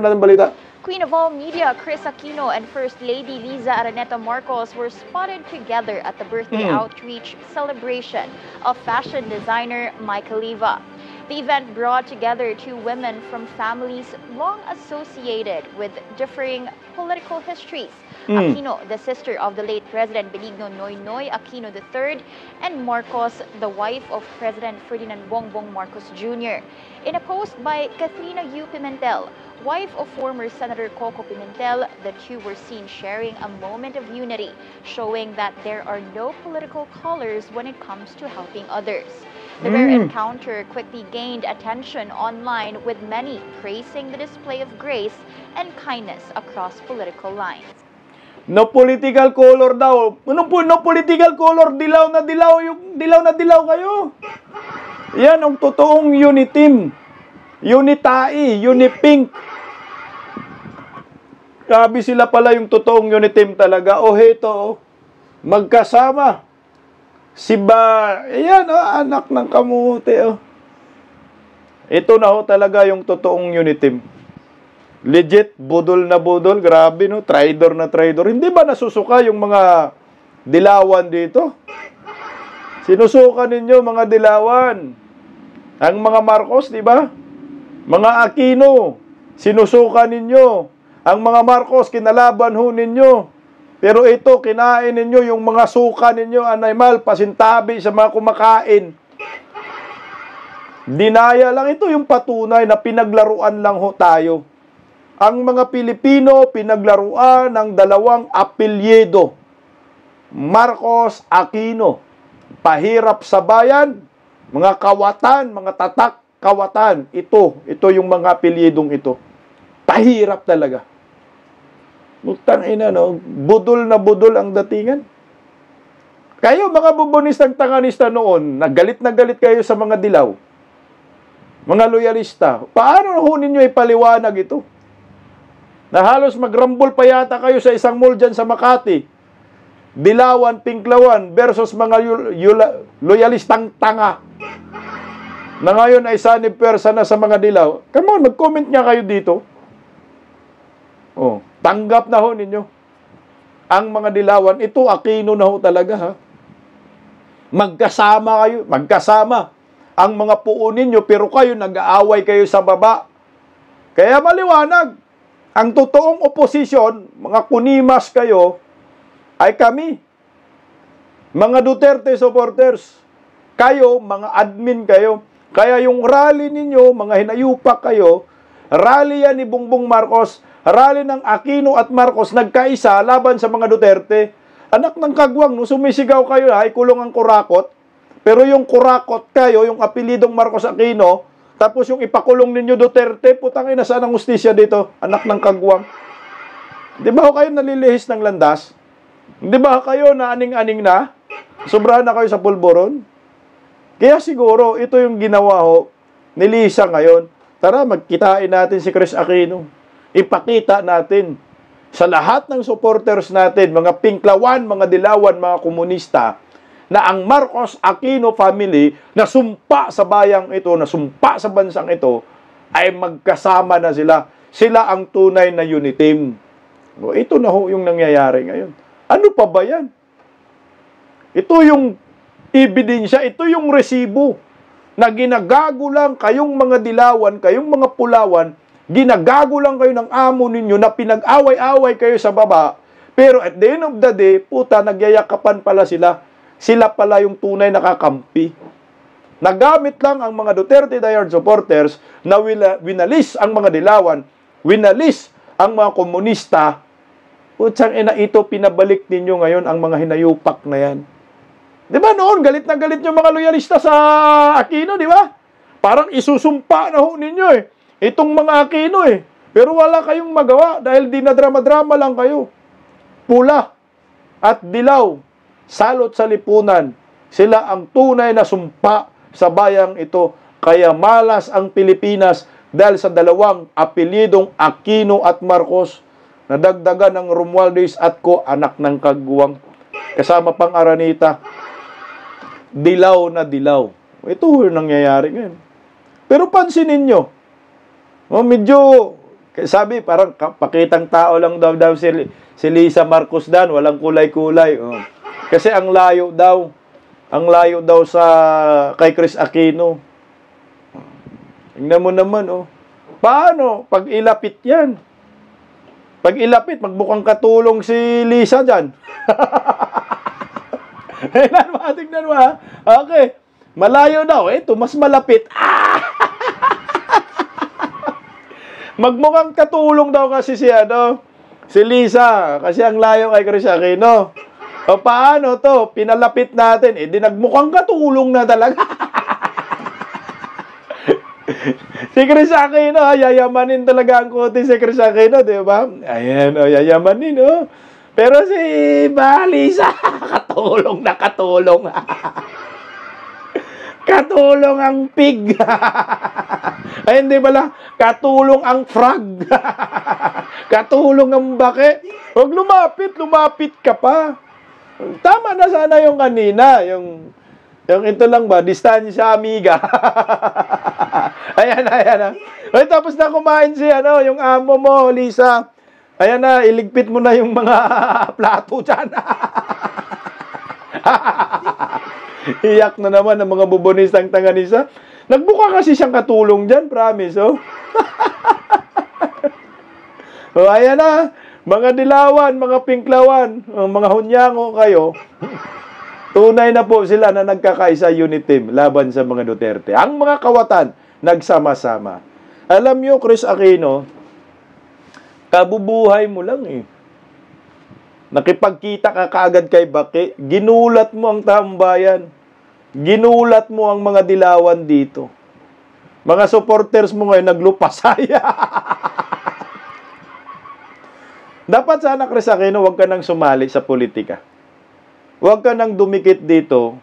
natin balita. Queen of all media Chris Aquino and First Lady Liza Araneta Marcos were spotted together at the birthday outreach celebration of fashion designer Michael Leva. The event brought together two women from families long associated with differing political histories. Aquino, the sister of the late President Benigno Noynoy Aquino III, and Marcos, the wife of President Ferdinand Bongbong Marcos Jr. In a post by Katrina U. Pimentel, wife of former Senator Coco Pimentel, the two were seen sharing a moment of unity, showing that there are no political colors when it comes to helping others. The rare encounter quickly gained attention online, with many praising the display of grace and kindness across political lines. No political color daw. Ano po, no political color? Dilaw na dilaw, yung dilaw na dilaw kayo. Yan ang totoong uniteam. Unitai, unipink. Grabe sila pala yung totoong uniteam talaga. O heto, magkasama. Ayan, anak ng kamote. Ito na ho talaga yung totoong uniteam. Legit, budol na budol. Grabe, no? Traidor na traidor. Hindi ba nasusuka yung mga dilawan dito? Sinusuka ninyo, mga dilawan. Ang mga Marcos, di ba? Mga Aquino, sinusuka ninyo. Ang mga Marcos, kinalaban ho ninyo. Pero ito, kinain ninyo yung mga suka ninyo, animal, pasintabi sa mga kumakain. Dinaya lang. Ito yung patunay na pinaglaruan lang ho tayo. Ang mga Pilipino, pinaglaruan ng dalawang apelyido. Marcos, Aquino. Pahirap sa bayan, mga kawatan, mga tatak kawatan. Ito yung mga apelyidong ito. Pahirap talaga. Butang ina, no? Budol na budol ang datingan. Kayo, mga bubonistang tanganista noon, na galit kayo sa mga dilaw. Mga loyalista. Paano ho ninyo ipaliwanag ito? Na halos magrambol pa yata kayo sa isang mall dyan sa Makati. Dilawan, pinklawan versus mga loyalistang tanga. Na ngayon ay sanib persa na sa mga dilaw. Come on, mag-comment nga kayo dito. Tanggap na ho ninyo. Ang mga dilawan, ito Aquino na ho talaga, ha? Magkasama kayo, magkasama. Ang mga puo ninyo, pero kayo nag-aaway kayo sa baba. Kaya maliwanag. Ang totoong oposisyon, mga kunimas kayo, ay kami. Mga Duterte supporters. Kayo, mga admin kayo. Kaya yung rally ninyo, mga hinayupak kayo, rally yan ni Bongbong Marcos, rally ng Aquino at Marcos, nagkaisa laban sa mga Duterte. Anak ng kagwang, no, sumisigaw kayo, ay kulong ang kurakot. Pero yung kurakot kayo, yung apelidong Marcos Aquino, tapos yung ipakulong ninyo Duterte, putang ina, saan ang hustisya dito? Anak ng kagwang. Di ba kayo nalilihis ng landas? Di ba kayo na aning-aning na? Sobrahan na kayo sa pulburon? Kaya siguro, ito yung ginawa ho ni Lisa ngayon. Tara, magkitain natin si Chris Aquino. Ipakita natin sa lahat ng supporters natin, mga pinklawan, mga dilawan, mga komunista, na ang Marcos Aquino family na sumpa sa bayang ito, na sumpa sa bansang ito, ay magkasama na sila. Sila ang tunay na uniteam. Ito na ho yung nangyayari ngayon. Ano pa ba yan? Ito yung ebidensya, ito yung resibo na ginagago lang kayong mga dilawan, kayong mga pulawan, ginagago lang kayo ng amo ninyo na pinag-away-away kayo sa baba, pero at the end of the day, puta, nagyayakapan pala sila. Sila pala yung tunay nakakampi. Nagamit lang ang mga Duterte diehard supporters na winalis ang mga dilawan, winalis ang mga komunista. Putsang ina, ito pinabalik ninyo ngayon ang mga hinayupak na yan. Di ba noon, galit na galit yung mga loyalista sa Aquino, di ba? Parang isusumpa na ho ninyo eh. Itong mga Aquino eh. Pero wala kayong magawa dahil dinadrama-drama lang kayo. Pula at dilaw, salot sa lipunan. Sila ang tunay na sumpa sa bayang ito. Kaya malas ang Pilipinas dahil sa dalawang apelyidong Aquino at Marcos. Nadagdagan ng Romualdez at ko, anak ng kagwang. Kasama pang Araneta. Dilaw na dilaw. Ito yung nangyayari ngayon. Pero pansinin nyo, medyo Sabi, parang pakitang tao lang daw si Lisa Marcos Dan, walang kulay-kulay. Oh. Kasi ang layo daw sa kay Chris Aquino. Tingnan mo naman, oh. Paano? Pag ilapit yan. Pag ilapit, magmukhang katulong si Lisa dyan. Tingnan mo, ha? Okay. Malayo daw, ito, mas malapit. Magmukhang katulong daw kasi si Lisa, kasi ang layo kay Chris Aquino. O paano to? Pinalapit natin, di nagmukhang katulong na talaga. Si Chris Aquino, yayamanin talaga ang kote si Chris Aquino, di ba? Ayan, yayamanin, Pero si Lisa, katulong na katulong. Katulong ang pig. Ay, hindi pala. Katulong ang frog. Katulong ang bake. Huwag lumapit ka pa. Tama na sana yung kanina. Yung ito lang ba, distansya amiga. Ayan. Ay, tapos na kumain si yung amo mo, Lisa. Ayan na, iligpit mo na yung mga plato dyan. Iyak na naman ang mga bubonistang tanganisa. Nagbuka kasi siyang katulong dyan, promise, ayan na, mga dilawan, mga pinklawan, mga hunyango kayo. Tunay na po sila na nagkakaisa unit team laban sa mga Duterte. Ang mga kawatan, nagsama-sama. Alam nyo, Chris Aquino, kabubuhay mo lang Nakipagkita ka kaagad kay Baki, ginulat mo ang taong bayan. Ginulat mo ang mga dilawan dito. Mga supporters mo ngayon naglupasaya. Dapat sana, Chris Aquino, huwag ka nang sumali sa politika. Huwag ka nang dumikit dito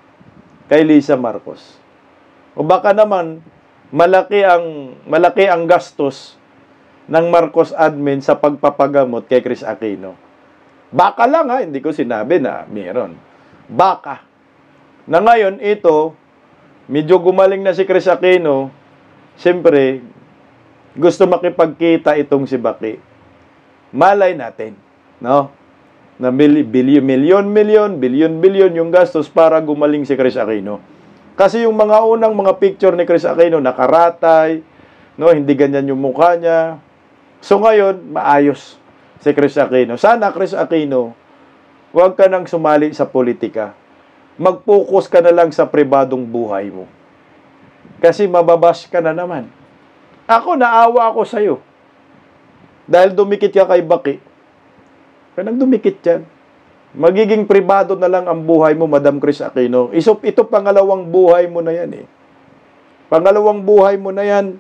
kay Lisa Marcos. O baka naman, malaki ang gastos ng Marcos admin sa pagpapagamot kay Chris Aquino. Baka lang hindi ko sinabi na meron. Baka. Na ngayon, ito, medyo gumaling na si Chris Aquino, siyempre, gusto makipagkita itong si Baki. Malay natin, no? Na bilyon yung gastos para gumaling si Chris Aquino. Kasi yung mga unang mga picture ni Chris Aquino, nakaratay, no? Hindi ganyan yung mukha niya. So ngayon, maayos si Chris Aquino. Sana, Chris Aquino, huwag ka nang sumali sa politika. Mag-focus ka na lang sa pribadong buhay mo. Kasi mababash ka na naman. Ako, naawa ako sa'yo. Dahil dumikit ka kay Baki. Kaya nang dumikit yan. Magiging pribado na lang ang buhay mo, Madam Chris Aquino. Ito pangalawang buhay mo na yan Pangalawang buhay mo na yan.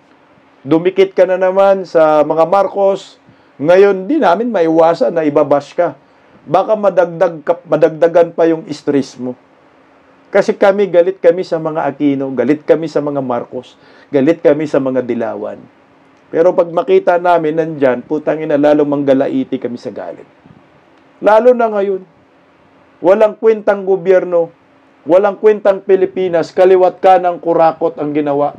Dumikit ka na naman sa mga Marcos. Ngayon, di namin maiwasan na ibabash ka. Baka madagdagan pa yung stress mo. Kasi galit kami sa mga Aquino, galit kami sa mga Marcos, galit kami sa mga Dilawan. Pero pag makita namin nandyan, putang ina, lalong manggalaiti kami sa galit. Lalo na ngayon, walang kwentang gobyerno, walang kwentang Pilipinas, kaliwat kanang kurakot ang ginawa.